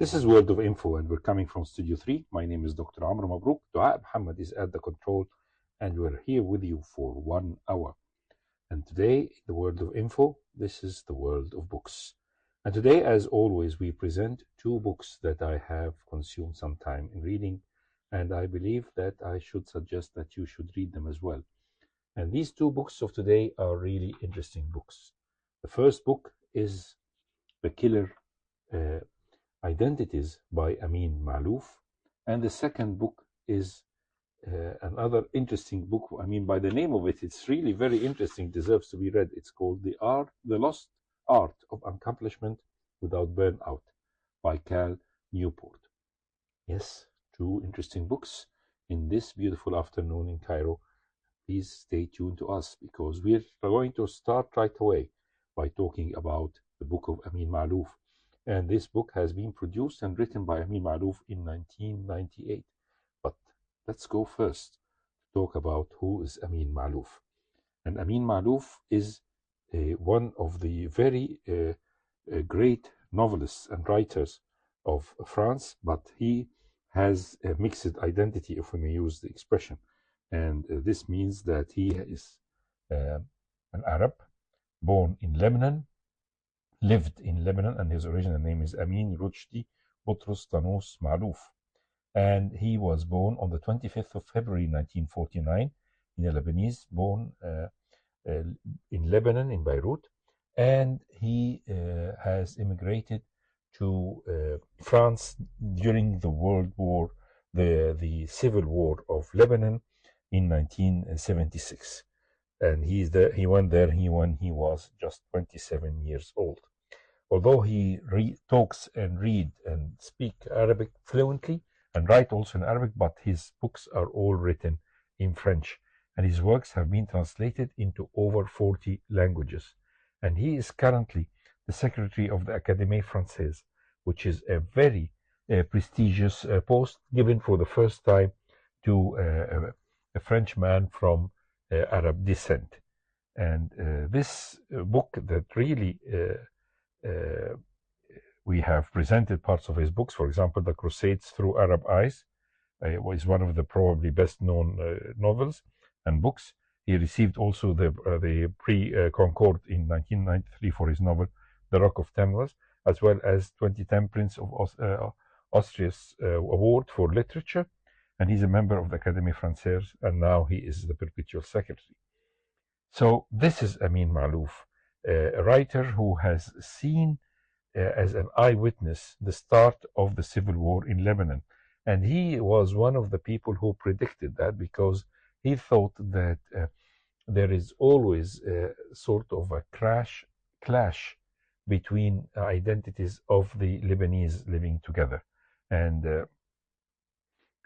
This is World of Info, and we're coming from Studio 3. My name is Dr. Amr MABROUK. Dua Muhammad is at the control, and we're here with you for 1 hour. And today, in the World of Info, this is the world of books. And today, as always, we present two books that I have consumed some time in reading, and I believe that I should suggest that you should read them as well. And these two books of today are really interesting books. The first book is The Killer Identities by Amr MABROUK, and the second book is another interesting book. I mean, by the name of it, it's really very interesting, deserves to be read. It's called The Lost Art of Accomplishment Without Burnout by Cal Newport. Yes, two interesting books in this beautiful afternoon in Cairo. Please stay tuned to us, because we're going to start right away by talking about the book of Amr MABROUK. And this book has been produced and written by Amr MABROUK in 1998. But let's go first to talk about who is Amr MABROUK. And Amr MABROUK is one of the very great novelists and writers of France, but he has a mixed identity, if we may use the expression. And this means that he is an Arab, born in Lebanon, lived in Lebanon, and his original name is Amin Ruchdi Boutros Tanous Maalouf. And he was born on the 25th of February 1949 in a Lebanese, born in Lebanon, in Beirut. And he has immigrated to France during the World War, the Civil War of Lebanon in 1976. And he went there when he was just 27 years old. Although he talks and read and speak Arabic fluently and write also in Arabic, but his books are all written in French, and his works have been translated into over 40 languages. And he is currently the secretary of the Académie Française, which is a very prestigious post given for the first time to a French man from Arab descent. And this book that really we have presented parts of his books. For example, The Crusades Through Arab Eyes was one of the probably best known novels and books. He received also the Prix Concord in 1993 for his novel The Rock of Tenwas, as well as 2010 Prince of Austria's Award for Literature. And he's a member of the Académie Française, and now he is the perpetual secretary. So this is Amr MABROUK, a writer who has seen as an eyewitness the start of the civil war in Lebanon. And he was one of the people who predicted that, because he thought that there is always sort of a clash between identities of the Lebanese living together. And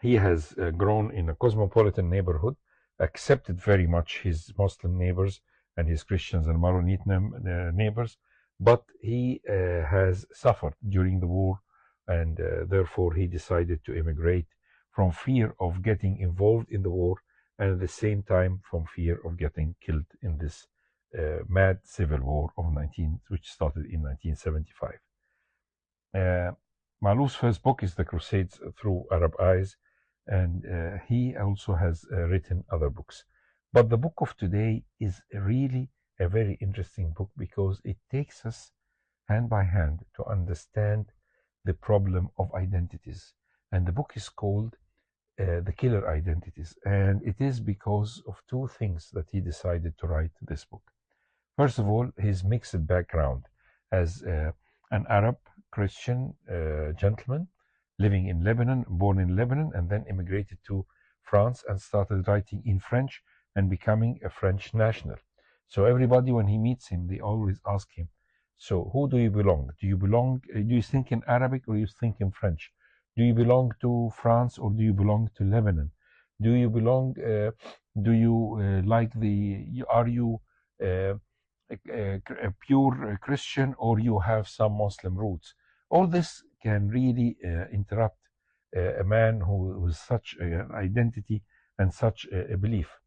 he has grown in a cosmopolitan neighborhood, accepted very much his Muslim neighbors and his Christians and Maronite neighbors, but he has suffered during the war, and therefore he decided to immigrate from fear of getting involved in the war, and at the same time from fear of getting killed in this mad civil war of which started in 1975. MABROUK's first book is The Crusades Through Arab Eyes, and he also has written other books. But the book of today is really a very interesting book, because it takes us hand by hand to understand the problem of identities. And the book is called The Killer Identities. And it is because of two things that he decided to write this book. First of all, his mixed background as an Arab Christian gentleman living in Lebanon, born in Lebanon, and then immigrated to France and started writing in French and becoming a French national. So everybody, when he meets him, they always ask him, so who do you belong? Do you think in Arabic or you think in French? Do you belong to France or do you belong to Lebanon? Do you belong, are you a pure Christian, or you have some Muslim roots? All this can really interrupt a man who has such an identity and such a belief.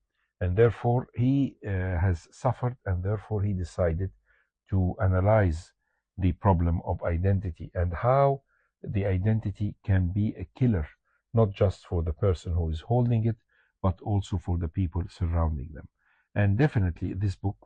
And therefore he has suffered, and therefore he decided to analyze the problem of identity and how the identity can be a killer, not just for the person who is holding it, but also for the people surrounding them. And definitely, this book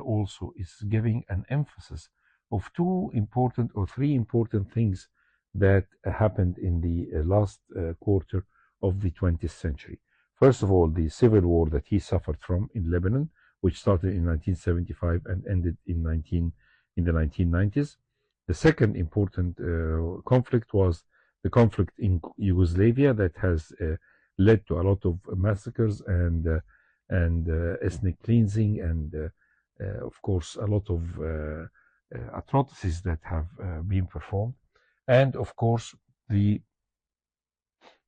also is giving an emphasis of two important or three important things that happened in the last quarter of the 20th century. First of all, the civil war that he suffered from in Lebanon, which started in 1975 and ended in the 1990s. The second important conflict was the conflict in Yugoslavia that has led to a lot of massacres and ethnic cleansing and, of course, a lot of atrocities that have been performed. And, of course, the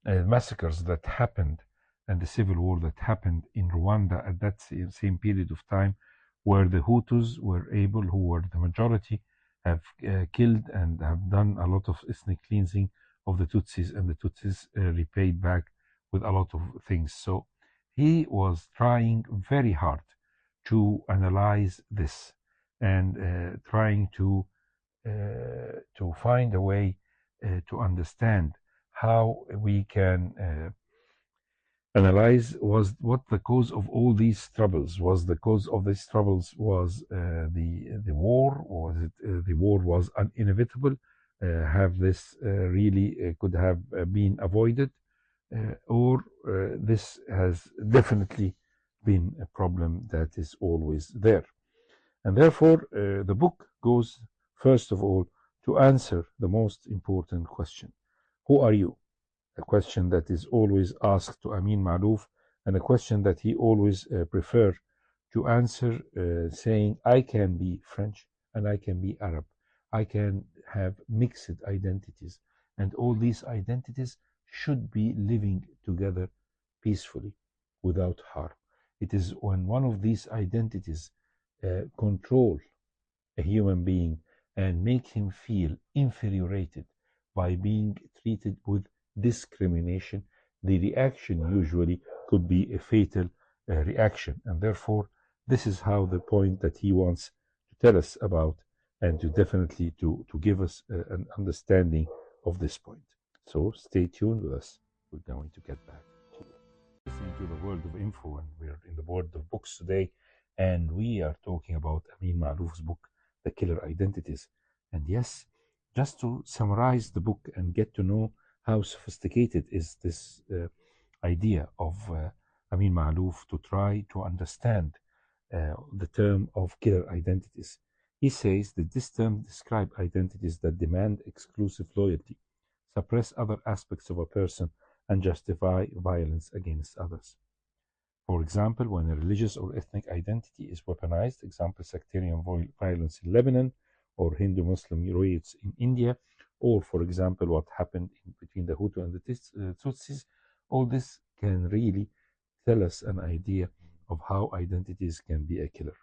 massacres that happened and the civil war that happened in Rwanda at that same period of time, where the Hutus were able, who were the majority, have killed and have done a lot of ethnic cleansing of the Tutsis, and the Tutsis repaid back with a lot of things. So he was trying very hard to analyze this and trying to find a way to understand how we can analyze was what the cause of all these troubles was. The cause of these troubles was the war. Was it the war was inevitable? Have this really could have been avoided, or this has definitely been a problem that is always there. And therefore, the book goes first of all to answer the most important question: who are you? A question that is always asked to Amr MABROUK, and a question that he always prefer to answer, saying, I can be French and I can be Arab. I can have mixed identities, and all these identities should be living together peacefully without harm. It is when one of these identities control a human being and make him feel inferiority by being treated with discrimination, the reaction usually could be a fatal reaction. And therefore, this is how the point that he wants to tell us about, and to definitely to give us an understanding of this point. So stay tuned with us. We're going to get back to you. Listening to the world of info, and we're in the world of books today, and we are talking about Amr MABROUK's book, The Killer Identities. And yes, just to summarize the book and get to know how sophisticated is this idea of Amr MABROUK to try to understand the term of killer identities. He says that this term describes identities that demand exclusive loyalty, suppress other aspects of a person, and justify violence against others. For example, when a religious or ethnic identity is weaponized, example sectarian violence in Lebanon, or Hindu-Muslim riots in India, or, for example, what happened between the Hutu and the Tutsis, all this can really tell us an idea of how identities can be a killer.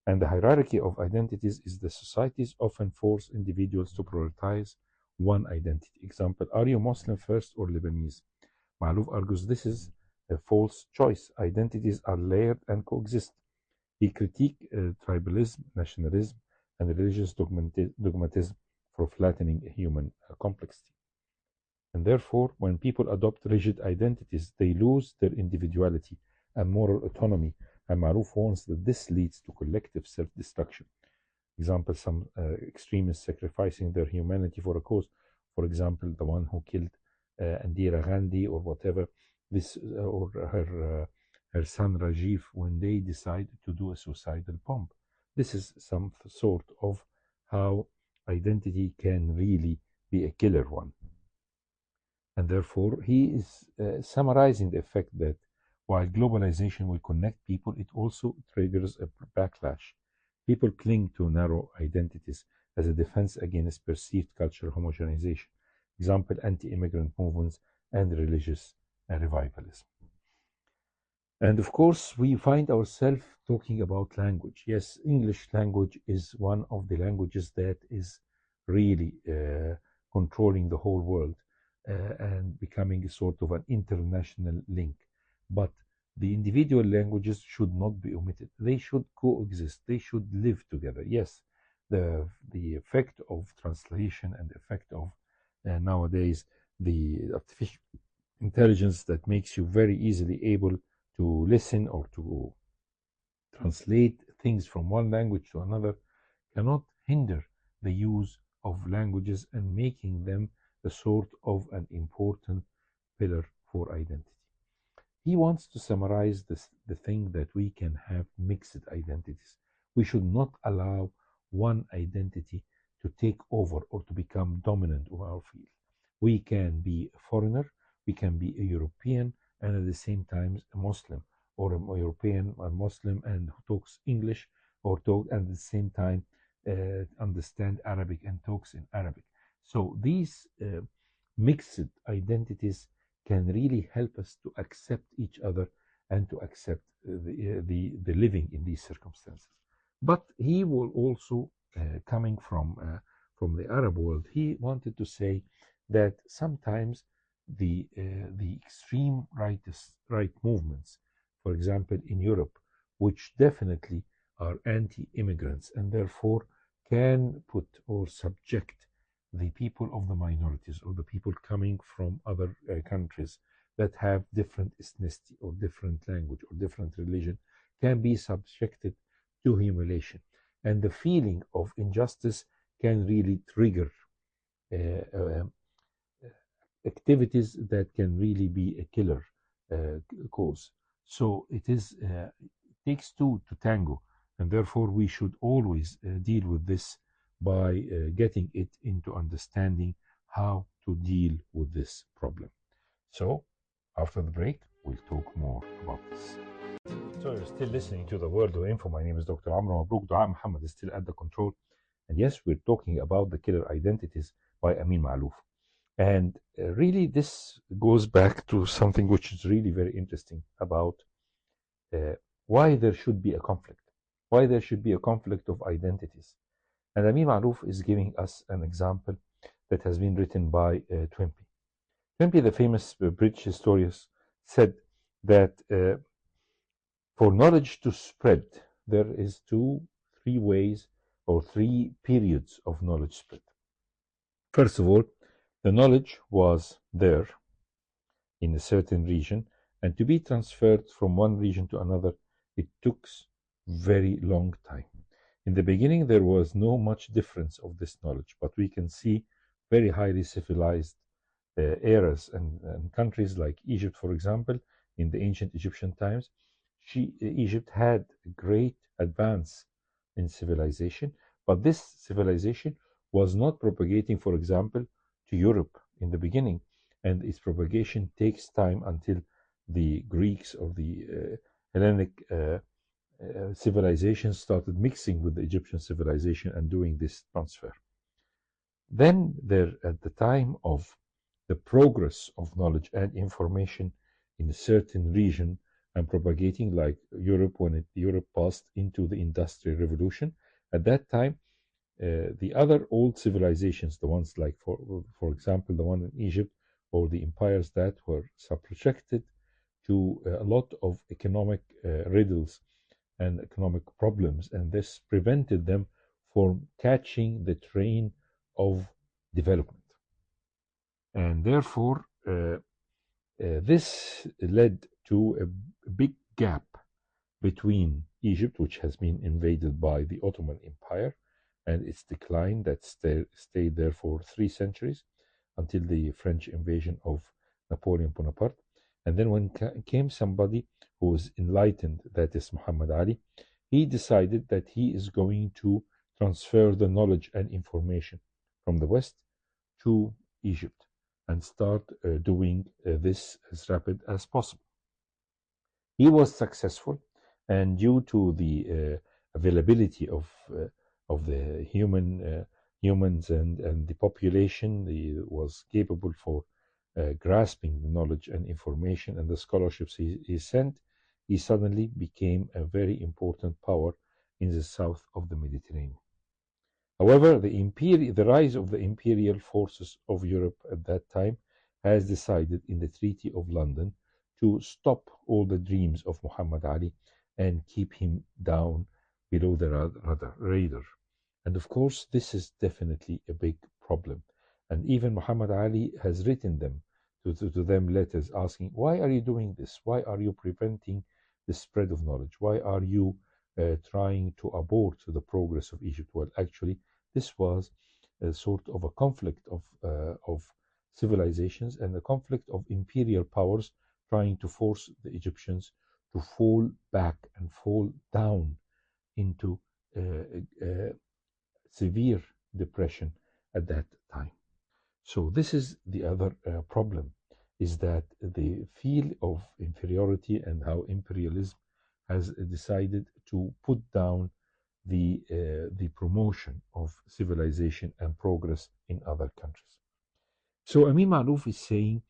And the hierarchy of identities is the societies often force individuals to prioritize one identity. Example, are you Muslim first or Lebanese? MABROUK argues this is a false choice. Identities are layered and coexist. He critiques tribalism, nationalism, and religious dogmatism for flattening human complexity. And therefore, when people adopt rigid identities, they lose their individuality and moral autonomy. And MABROUK warns that this leads to collective self-destruction. Example, some extremists sacrificing their humanity for a cause. For example, the one who killed Indira Gandhi or whatever, this or her son Rajiv, when they decided to do a suicidal bomb. This is some sort of how identity can really be a killer one. And therefore, he is summarizing the effect that while globalization will connect people, it also triggers a backlash. People cling to narrow identities as a defense against perceived cultural homogenization. Example, anti-immigrant movements and religious revivalism. And of course, we find ourselves talking about language. Yes, English language is one of the languages that is really controlling the whole world and becoming a sort of an international link. But the individual languages should not be omitted. They should coexist. They should live together. Yes, the effect of translation and the effect of nowadays the artificial intelligence that makes you very easily able to listen or to translate things from one language to another cannot hinder the use of languages and making them a sort of an important pillar for identity. He wants to summarize the thing that we can have mixed identities. We should not allow one identity to take over or to become dominant in our field. We can be a foreigner, we can be a European, and at the same time a Muslim, or a European, a Muslim, and who talks English, or talk and at the same time understand Arabic and talks in Arabic. So these mixed identities can really help us to accept each other and to accept the living in these circumstances. But he will also, coming from the Arab world, he wanted to say that sometimes the extreme right movements, for example in Europe, which definitely are anti-immigrants and therefore can put or subject the people of the minorities or the people coming from other countries that have different ethnicity or different language or different religion, can be subjected to humiliation. And the feeling of injustice can really trigger activities that can really be a killer cause. So it takes two to tango, and therefore we should always deal with this by getting it into understanding how to deal with this problem. So after the break, we'll talk more about this. So you're still listening to the World of Info. My name is Dr. Amr MABROuk. Dua Muhammad is still at the control. And yes, we're talking about the killer identities by Amr MABROuk. And really this goes back to something which is really very interesting about why there should be a conflict. Why there should be a conflict of identities. And Amr MABROuk is giving us an example that has been written by Twimpy. Twimpy, the famous British historian, said that for knowledge to spread, there is three ways or three periods of knowledge spread. First of all, the knowledge was there in a certain region, and to be transferred from one region to another, it took very long time. In the beginning, there was no much difference of this knowledge, but we can see very highly civilized eras and countries like Egypt, for example, in the ancient Egyptian times. Egypt had a great advance in civilization, but this civilization was not propagating, for example, to Europe in the beginning, and its propagation takes time until the Greeks or the Hellenic civilization started mixing with the Egyptian civilization and doing this transfer. Then there, at the time of the progress of knowledge and information in a certain region and propagating, like Europe, when Europe passed into the Industrial Revolution, at that time the other old civilizations, the ones like for example the one in Egypt, or the empires that were subjected to a lot of economic riddles and economic problems, and this prevented them from catching the train of development. And therefore this led to a big gap between Egypt, which has been invaded by the Ottoman Empire, and its decline that stayed there for 3 centuries until the French invasion of Napoleon Bonaparte. And then when came somebody who was enlightened, that is Muhammad Ali, he decided that he is going to transfer the knowledge and information from the West to Egypt and start doing this as rapid as possible. He was successful, and due to the availability of the humans and the population, was capable for grasping the knowledge and information and the scholarships he sent, he suddenly became a very important power in the south of the Mediterranean. However, the rise of the imperial forces of Europe at that time has decided in the Treaty of London to stop all the dreams of Muhammad Ali and keep him down below the radar. And of course, this is definitely a big problem. And even Muhammad Ali has written to them letters asking, why are you doing this? Why are you preventing the spread of knowledge? Why are you trying to abort the progress of Egypt? Well, actually, this was a sort of a conflict of civilizations and a conflict of imperial powers trying to force the Egyptians to fall back and fall down into severe depression at that time. So this is the other problem, is that the feel of inferiority and how imperialism has decided to put down the promotion of civilization and progress in other countries. So Amin Ma'ruf is saying,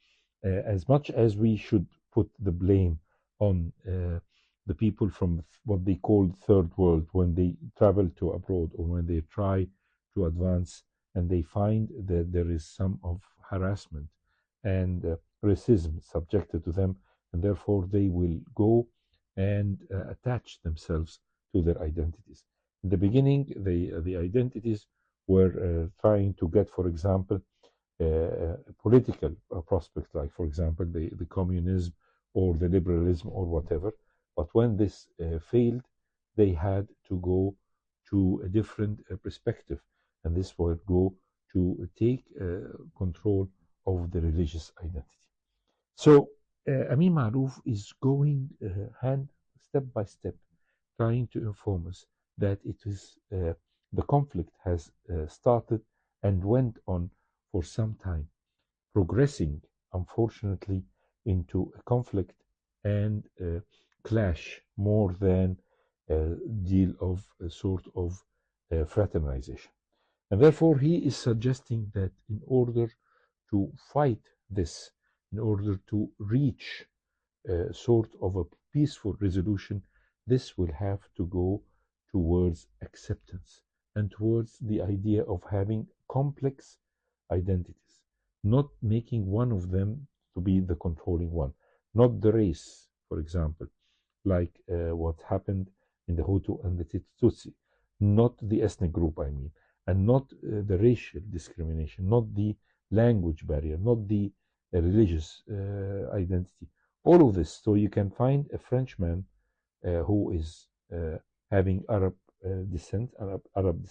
as much as we should put the blame on the people from what they call third world when they travel to abroad or when they try to advance and they find that there is some of harassment and racism subjected to them, and therefore they will go and attach themselves to their identities. In the beginning, the identities were trying to get, for example, political prospects, like, for example, the communism or the liberalism or whatever. But when this failed, they had to go to a different perspective, and this would go to take control of the religious identity. So Amin Maruf is going hand step by step, trying to inform us that it is the conflict has started and went on for some time, progressing, unfortunately, into a conflict and clash more than a deal of a sort of fraternization. And therefore, he is suggesting that in order to fight this, in order to reach a sort of a peaceful resolution, this will have to go towards acceptance and towards the idea of having complex identities, not making one of them to be the controlling one, not the race, for example, like what happened in the Hutu and the Tutsi, not the ethnic group, I mean, and not the racial discrimination, not the language barrier, not the religious identity. All of this. So you can find a Frenchman who is having Arab descent, Arab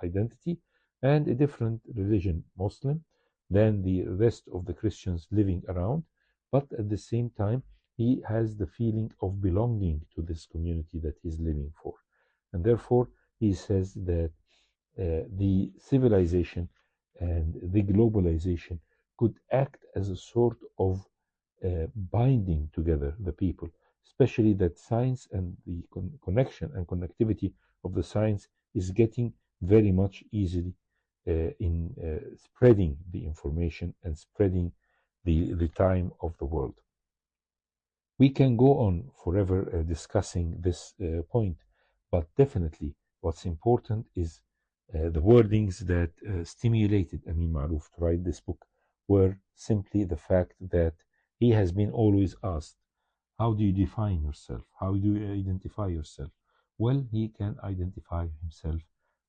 identity, and a different religion, Muslim, than the rest of the Christians living around. But at the same time, he has the feeling of belonging to this community that he's living for. And therefore, he says that the civilization and the globalization could act as a sort of binding together the people, especially that science and the connection and connectivity of the science is getting very much easily in spreading the information and spreading the time of the world. We can go on forever discussing this point, but definitely what's important is the wordings that stimulated Amin Maruf to write this book were simply the fact that he has been always asked, how do you define yourself? How do you identify yourself? Well, he can identify himself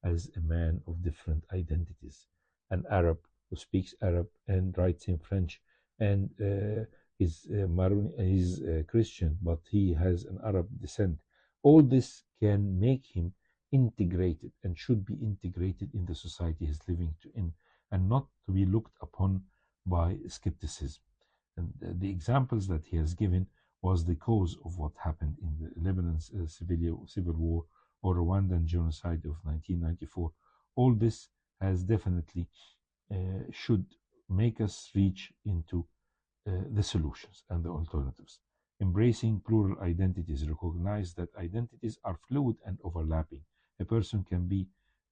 as a man of different identities, an Arab who speaks Arab and writes in French, and is Christian, but he has an Arab descent. All this can make him integrated and should be integrated in the society he's living in, and not to be looked upon by skepticism. And the examples that he has given was the cause of what happened in the Lebanon civil war or Rwandan genocide of 1994. All this has definitely should make us reach into the solutions and the alternatives. Embracing plural identities, recognize that identities are fluid and overlapping. A person can be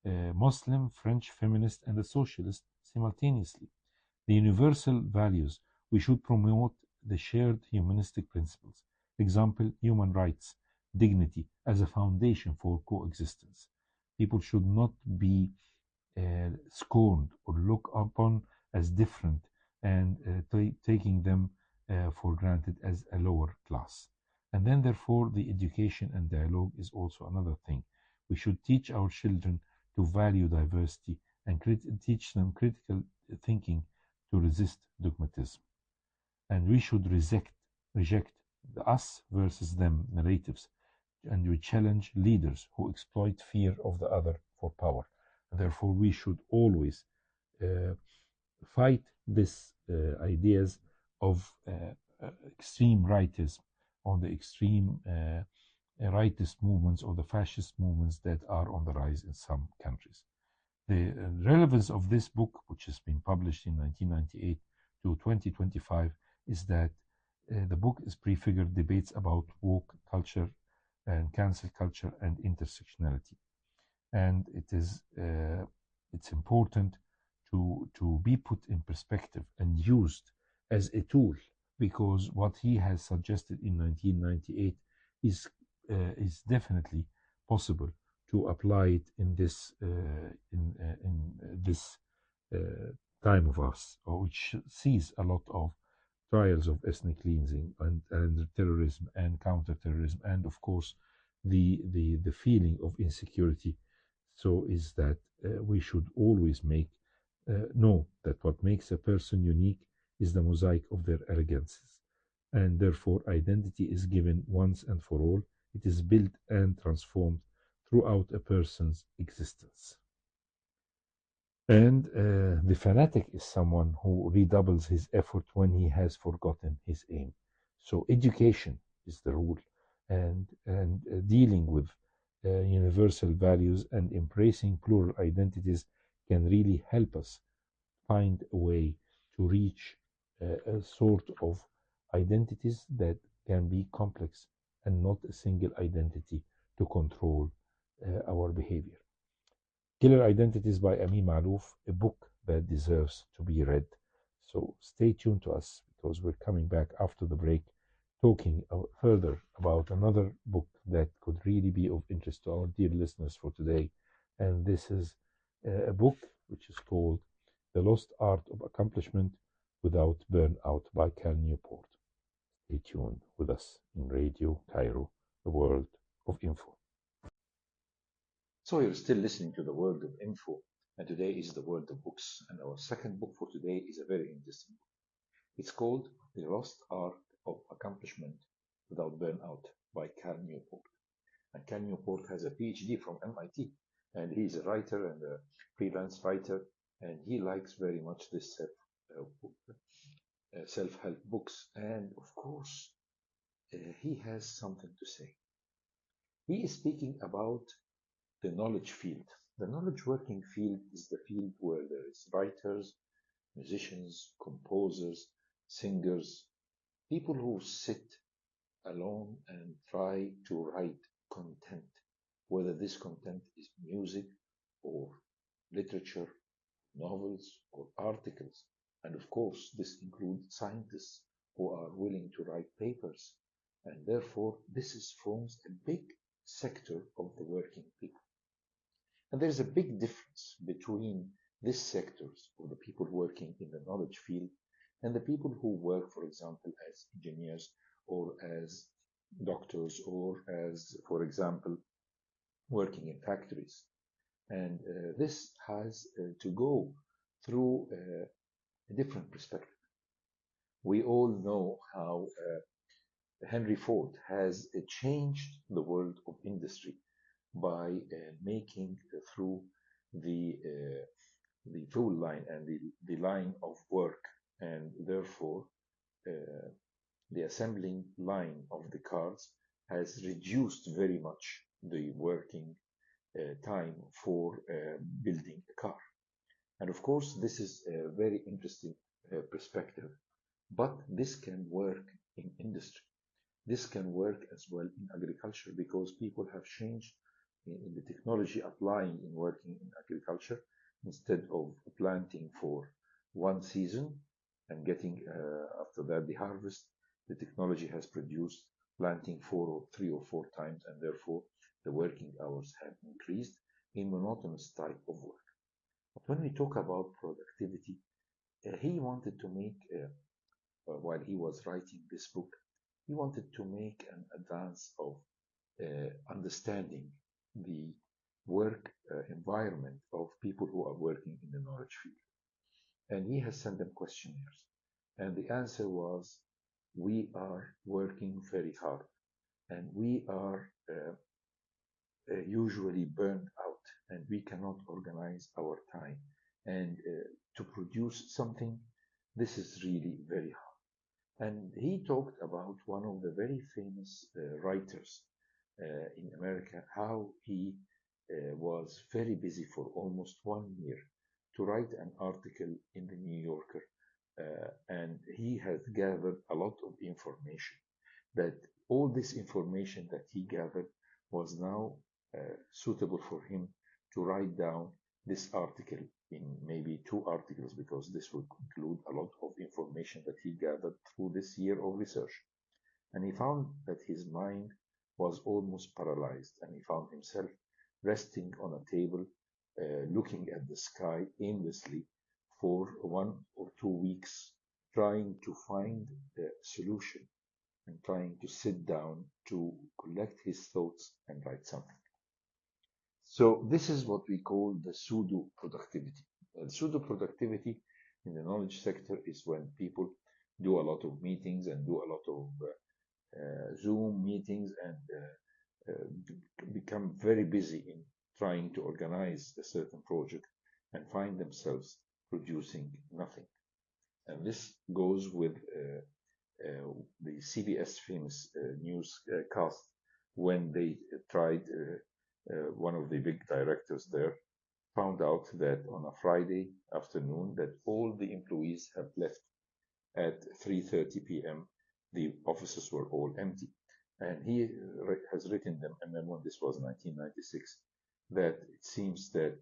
a Muslim, French feminist, and a socialist simultaneously. The universal values, we should promote the shared humanistic principles. Example, human rights, dignity as a foundation for coexistence. People should not be scorned or looked upon as different and taking them for granted as a lower class. And then, therefore, the education and dialogue is also another thing. We should teach our children to value diversity and teach them critical thinking to resist dogmatism. And we should reject the us versus them narratives, and we challenge leaders who exploit fear of the other for power. Therefore, we should always fight these ideas of extreme rightism, or the extreme rightist movements, or the fascist movements that are on the rise in some countries. The relevance of this book, which has been published in 1998 to 2025, is that the book is prefigured debates about woke culture and cancel culture and intersectionality. And it's important to be put in perspective and used as a tool, because what he has suggested in 1998 is definitely possible to apply it in this time of us, which sees a lot of trials of ethnic cleansing and terrorism and counterterrorism, and of course the feeling of insecurity. So is that we should always know that what makes a person unique is the mosaic of their elegances, and therefore identity is given once and for all. It is built and transformed throughout a person's existence. And the fanatic is someone who redoubles his effort when he has forgotten his aim. So education is the rule, and dealing with universal values and embracing plural identities can really help us find a way to reach a sort of identities that can be complex and not a single identity to control our behavior. Killer Identities by Amr MABROUK, a book that deserves to be read. So stay tuned to us, because we're coming back after the break talking further about another book that could really be of interest to our dear listeners for today. And this is a book which is called The Lost Art of Accomplishment Without Burnout by Cal Newport. Stay tuned with us in Radio Cairo, the world of info. So you're still listening to the World of Info, and today is the World of Books, and our second book for today is a very interesting book. It's called The Lost Art of Accomplishment Without Burnout by Cal Newport. And Cal Newport has a PhD from MIT, and he's a writer and a freelance writer, and he likes very much this self-help books, and of course, he has something to say. He is speaking about the knowledge field. The knowledge working field is the field where there is writers, musicians, composers, singers, people who sit alone and try to write content, whether this content is music or literature, novels or articles. And of course, this includes scientists who are willing to write papers. And therefore, forms a big sector of the working people. And there's a big difference between these sectors, or the people working in the knowledge field, and the people who work, for example, as engineers or as doctors or as, for example, working in factories. And this has to go through a different perspective. We all know how Henry Ford has changed the world of industry by making through the tool line and the line of work, and therefore the assembling line of the cars has reduced very much the working time for building a car. And of course, this is a very interesting perspective, but this can work in industry. This can work as well in agriculture, because people have changed in the technology applying in working in agriculture. Instead of planting for one season and getting after that the harvest, the technology has produced planting 3 or 4 times, and therefore the working hours have increased in monotonous type of work. But when we talk about productivity, he wanted to make, while he was writing this book, he wanted to make an advance of understanding the work environment of people who are working in the knowledge field. and he has sent them questionnaires. And the answer was, we are working very hard, and we are usually burned out, and we cannot organize our time. And to produce something, this is really very hard. And he talked about one of the very famous writers in America, how he was very busy for almost 1 year to write an article in the New Yorker. And he has gathered a lot of information, that all this information that he gathered was now suitable for him to write down this article in maybe 2 articles, because this would include a lot of information that he gathered through this year of research. And he found that his mind was almost paralyzed, and he found himself resting on a table, looking at the sky aimlessly for 1 or 2 weeks, trying to find a solution and trying to sit down to collect his thoughts and write something. So this is what we call the pseudo-productivity. Pseudo-productivity in the knowledge sector is when people do a lot of meetings and do a lot of Zoom meetings and become very busy in trying to organize a certain project and find themselves producing nothing. And this goes with the CBS famous newscast, when they tried, one of the big directors there found out that on a Friday afternoon that all the employees have left at 3:30 p.m. The offices were all empty. And he has written them a memo, this was 1996, that it seems that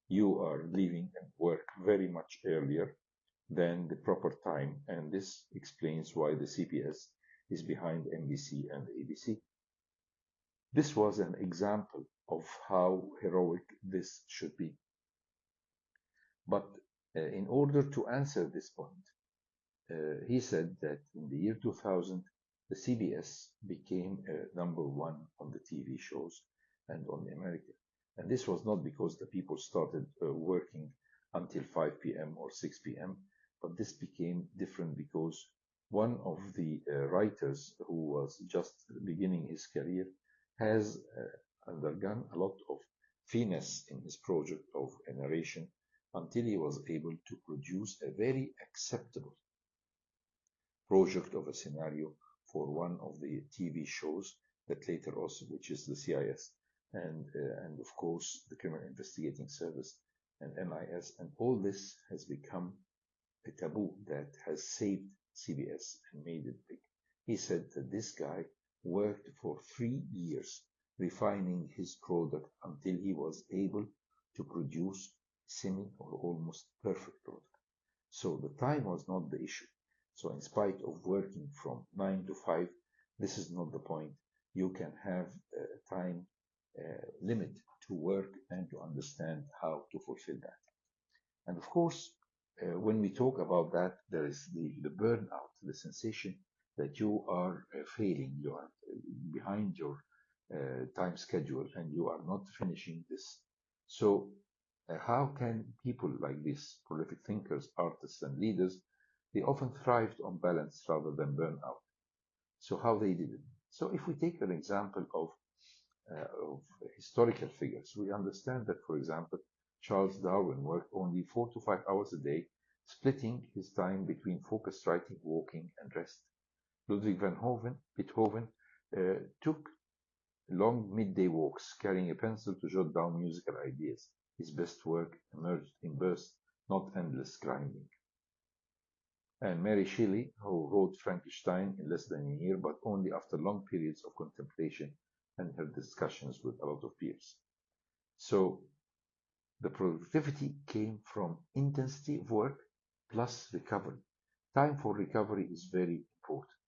you are leaving and work very much earlier than the proper time, and this explains why the CBS is behind NBC and ABC. This was an example of how heroic this should be. But in order to answer this point, he said that in the year 2000, the CBS became #1 on the TV shows and on America. And this was not because the people started working until 5 p.m. or 6 p.m., but this became different because one of the writers who was just beginning his career has undergone a lot of finesse in his project of narration until he was able to produce a very acceptable project of a scenario for one of the TV shows that later also, which is the CIS, and of course the Criminal Investigating Service and MIS, and all this has become a taboo that has saved CBS and made it big. He said that this guy worked for 3 years refining his product until he was able to produce semi or almost perfect product. So the time was not the issue. So in spite of working from 9 to 5, this is not the point. You can have a time limit to work and to understand how to fulfill that. And of course, when we talk about that, there is the burnout, the sensation that you are failing, you are behind your time schedule, and you are not finishing this. So how can people like this, prolific thinkers, artists, and leaders, they often thrived on balance rather than burnout. So how they did it? So if we take an example of historical figures, we understand that, for example, Charles Darwin worked only 4 to 5 hours a day, splitting his time between focused writing, walking, and rest. Ludwig van Beethoven took long midday walks, carrying a pencil to jot down musical ideas. His best work emerged in bursts, not endless grinding. And Mary Shelley, who wrote Frankenstein in less than a year, but only after long periods of contemplation and her discussions with a lot of peers. So the productivity came from intensity of work plus recovery. Time for recovery is very important.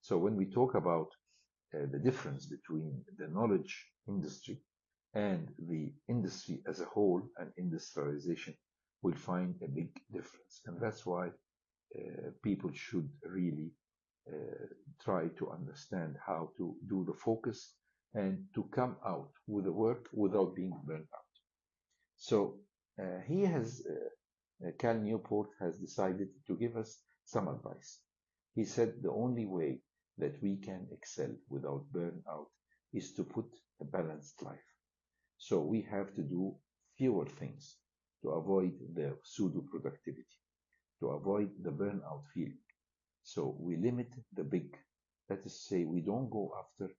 So when we talk about the difference between the knowledge industry and the industry as a whole and industrialization, we'll find a big difference. And that's why people should really try to understand how to do the focus and to come out with the work without being burned out. So he has Cal Newport has decided to give us some advice. He said the only way that we can excel without burnout is to put a balanced life. So we have to do fewer things to avoid the pseudo productivity, to avoid the burnout feeling. So we limit the big. That is to say, we don't go after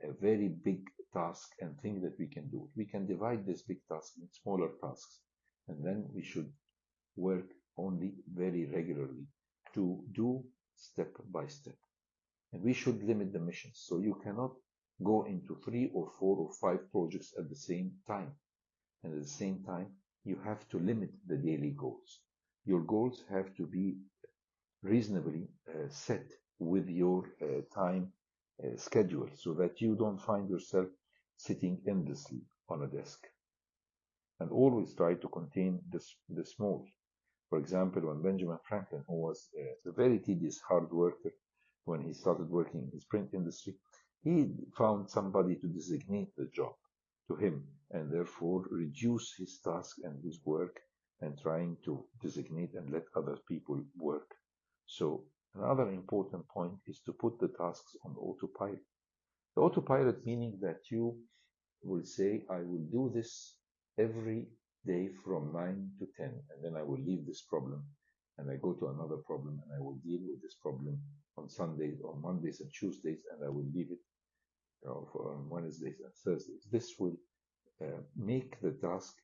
a very big task and think that we can do it. We can divide this big task in smaller tasks, and then we should work only very regularly to do step by step. And we should limit the missions. So you cannot go into 3 or 4 or 5 projects at the same time. And at the same time, you have to limit the daily goals. Your goals have to be reasonably set with your time schedule so that you don't find yourself sitting endlessly on a desk. And always try to contain the small. For example, when Benjamin Franklin, who was a very tedious, hard worker, when he started working in his print industry, he found somebody to designate the job to him and therefore reduce his task and his work and trying to designate and let other people work. So another important point is to put the tasks on autopilot. The autopilot meaning that you will say, I will do this every day from 9 to 10, and then I will leave this problem and I go to another problem and I will deal with this problem on Sundays or Mondays and Tuesdays, and I will leave it for on Wednesdays and Thursdays. This will make the task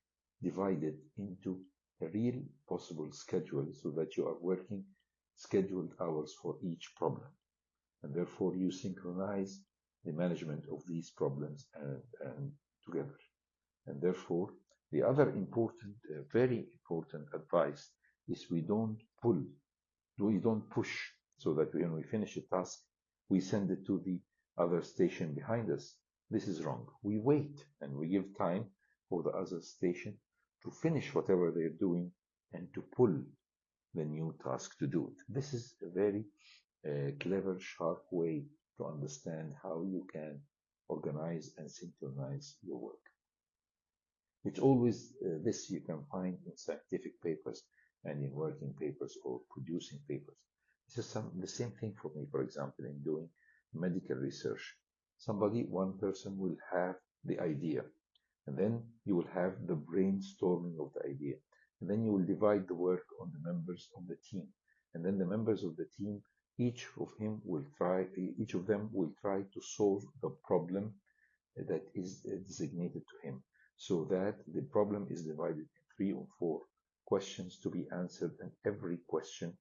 divided into a real possible schedule so that you are working scheduled hours for each problem. And therefore you synchronize the management of these problems and together. And therefore, the other important, very important advice is we don't push, so that when we finish a task, we send it to the other station behind us. This is wrong. We wait and we give time for the other station to finish whatever they're doing and to pull the new task to do it. This is a very clever, sharp way to understand how you can organize and synchronize your work. It's always this you can find in scientific papers and in working papers or producing papers. This is the same thing for me, for example, in doing medical research. One person will have the idea, and then you will have the brainstorming of the idea. And then you will divide the work on the members of the team. And then the members of the team, each of them will try to solve the problem that is designated to him, so that the problem is divided in 3 or 4 questions to be answered, and every question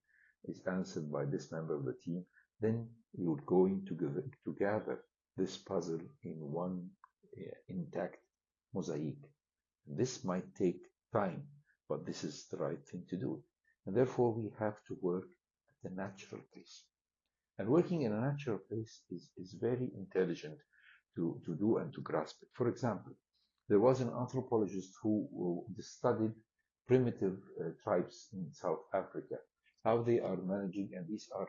is answered by this member of the team. Then you're going to gather this puzzle in one intact mosaic. This might take time, but this is the right thing to do. And therefore, we have to work at a natural pace. And working in a natural pace is very intelligent to do and to grasp it. For example, there was an anthropologist who studied primitive tribes in South Africa, how they are managing, and these are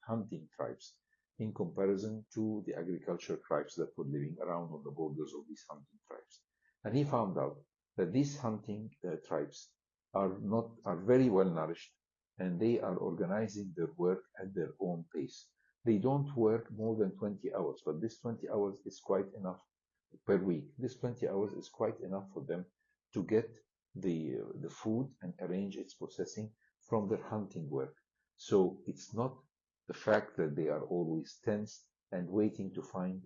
hunting tribes in comparison to the agricultural tribes that were living around on the borders of these hunting tribes. And he found out that these hunting tribes are very well nourished, and they are organizing their work at their own pace. They don't work more than 20 hours, but this 20 hours is quite enough per week. This 20 hours is quite enough for them to get the food and arrange its processing from their hunting work. So it's not the fact that they are always tense and waiting to find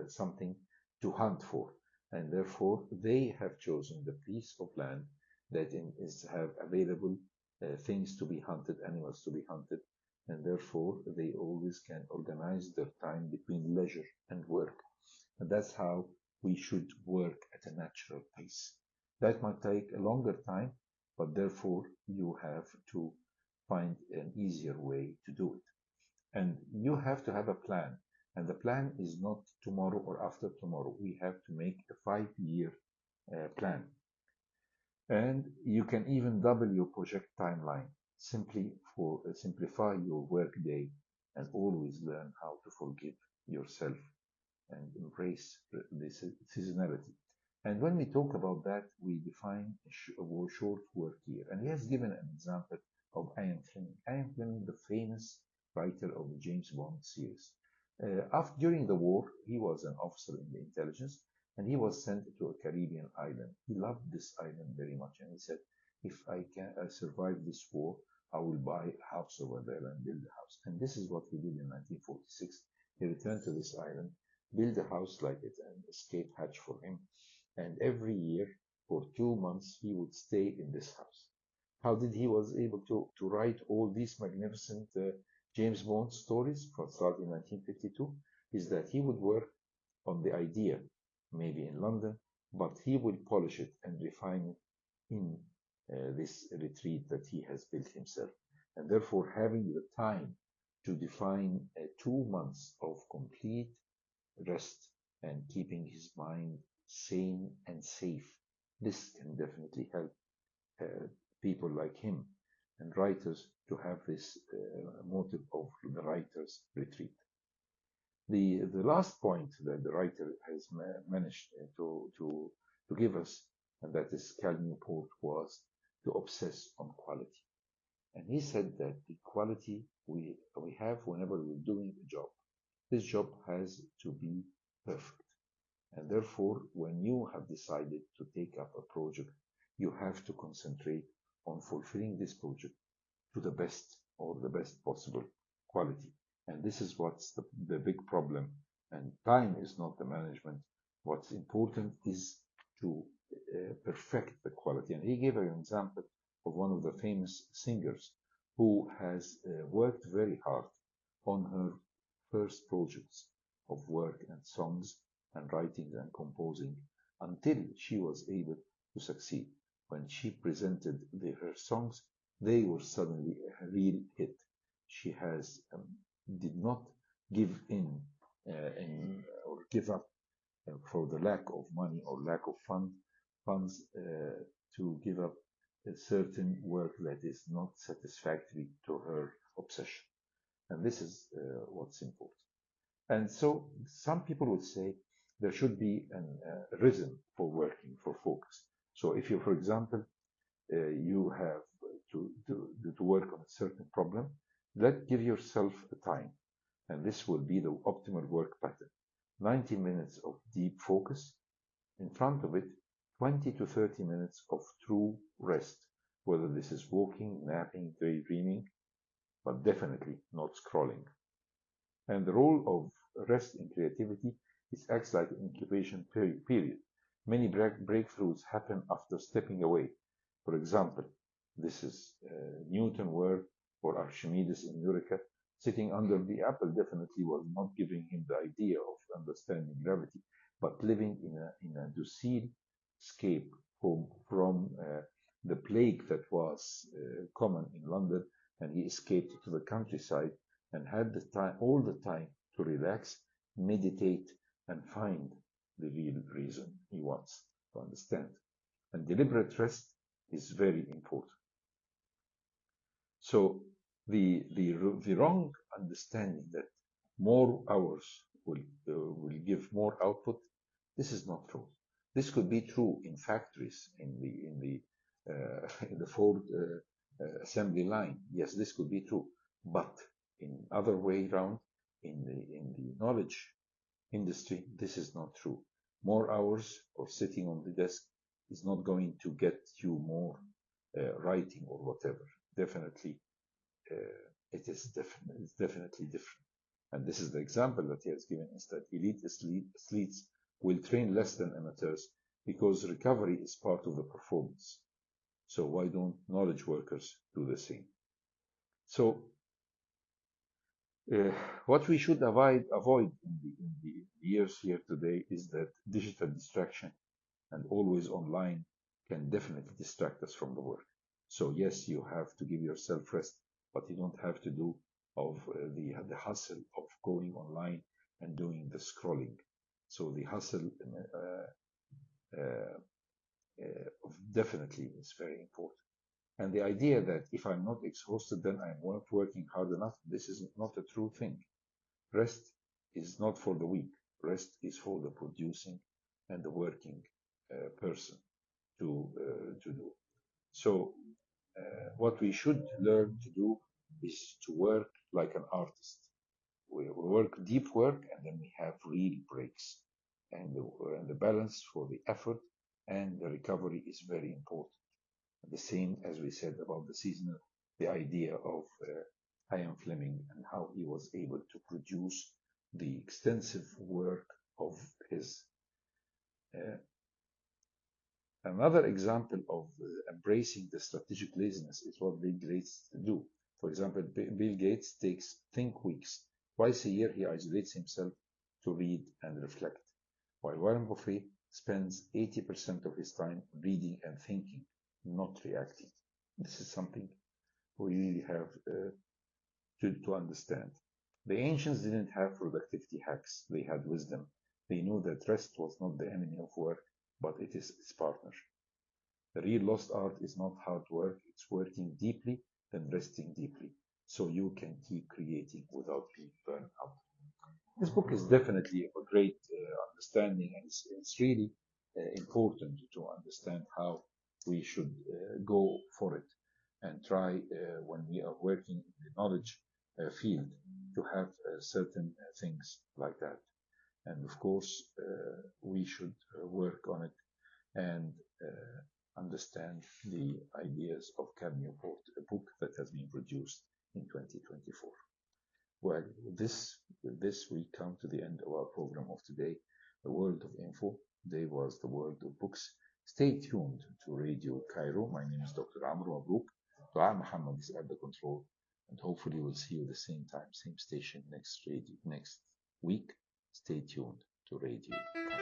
something to hunt for. And therefore, they have chosen the piece of land that have available things to be hunted, animals to be hunted, and therefore they always can organize their time between leisure and work. And that's how we should work at a natural pace. That might take a longer time, but therefore you have to find an easier way to do it. And you have to have a plan. And the plan is not tomorrow or after tomorrow. We have to make a 5-year plan. And you can even double your project timeline simply for simplify your work day and always learn how to forgive yourself and embrace this seasonality. And when we talk about that, we define a short work year. And he has given an example of Ian Fleming. Ian Fleming, the famous writer of the James Bond series. During the war, he was an officer in the intelligence, and he was sent to a Caribbean island. He loved this island very much, and he said, if I can survive this war, I will buy a house over there and build a house. And this is what he did in 1946. He returned to this island, built a house like it, and escape hatch for him. And every year, for 2 months, he would stay in this house. How did he was able to write all these magnificent James Bond stories from starting in 1952? Is that he would work on the idea, maybe in London, but he would polish it and refine it in this retreat that he has built himself. And therefore, having the time to define 2 months of complete rest and keeping his mind sane and safe, this can definitely help people like him and writers to have this motive of the writer's retreat. The last point that the writer has managed to give us, and that is Cal Newport, was to obsess on quality. And he said that the quality we have whenever we're doing a job, this job has to be perfect. And therefore, when you have decided to take up a project, you have to concentrate on fulfilling this project to the best or the best possible quality. And this is what's the big problem. And time is not the management. What's important is to perfect the quality. And he gave an example of one of the famous singers who has worked very hard on her first projects of work and songs and writing and composing until she was able to succeed. When she presented her songs, they were suddenly a real hit. She has did not give in or give up for the lack of money or lack of funds to give up a certain work that is not satisfactory to her obsession. And this is what's important. And so some people would say there should be a rhythm for working, for focus. So if you, for example, you have to work on a certain problem, give yourself a time. And this will be the optimal work pattern. 90 minutes of deep focus. In front of it, 20 to 30 minutes of true rest, whether this is walking, napping, daydreaming, but definitely not scrolling. And the role of rest in creativity acts like an incubation period. Many breakthroughs happen after stepping away. For example, this is Newton work or Archimedes in Eureka. Sitting under the apple definitely was not giving him the idea of understanding gravity, but living in a docile escape from the plague that was common in London, and he escaped to the countryside and had all the time to relax, meditate, and find the real reason he wants to understand. And deliberate rest is very important. So the wrong understanding that more hours will give more output, this is not true. This could be true in factories, in the Ford assembly line. Yes, this could be true, but in other way around, in the knowledge industry, this is not true. More hours or sitting on the desk is not going to get you more writing or whatever. Definitely, it's definitely different. And this is the example that he has given, is that elite athletes will train less than amateurs because recovery is part of the performance. So why don't knowledge workers do the same? So what we should avoid in the years here today is that digital distraction and always online can definitely distract us from the work. So yes, you have to give yourself rest, but you don't have to do of the hustle of going online and doing the scrolling. So the hustle definitely is very important. And the idea that if I'm not exhausted, then I'm not working hard enough, this is not a true thing. Rest is not for the weak. Rest is for the producing and the working person to do. So what we should learn to do is to work like an artist. We work deep work, and then we have real breaks. And the balance for the effort and the recovery is very important. The same as we said about the seasonal, the idea of Ian Fleming and how he was able to produce the extensive work of his. Another example of embracing the strategic laziness is what Bill Gates do. For example, Bill Gates takes think weeks. Twice a year, he isolates himself to read and reflect, while Warren Buffett spends 80% of his time reading and thinking, not reacting. This is something we really have to understand. The ancients didn't have productivity hacks, they had wisdom. They knew that rest was not the enemy of work, but it is its partner. The real lost art is not hard work, it's working deeply, then resting deeply, so you can keep creating without being burned out. This book is definitely a great understanding, and it's really important to understand how we should go for it and try when we are working in the knowledge field to have certain things like that. And of course, we should work on it and understand the ideas of Cal Newport, a book that has been produced in 2024. Well, with this we come to the end of our program of today, The World of Info. Today was The World of Books. Stay tuned to Radio Cairo. My name is Dr. Amr MABROuk. Dua Muhammad is at the control, and hopefully we'll see you at the same time, same station next week. Stay tuned to Radio Cairo.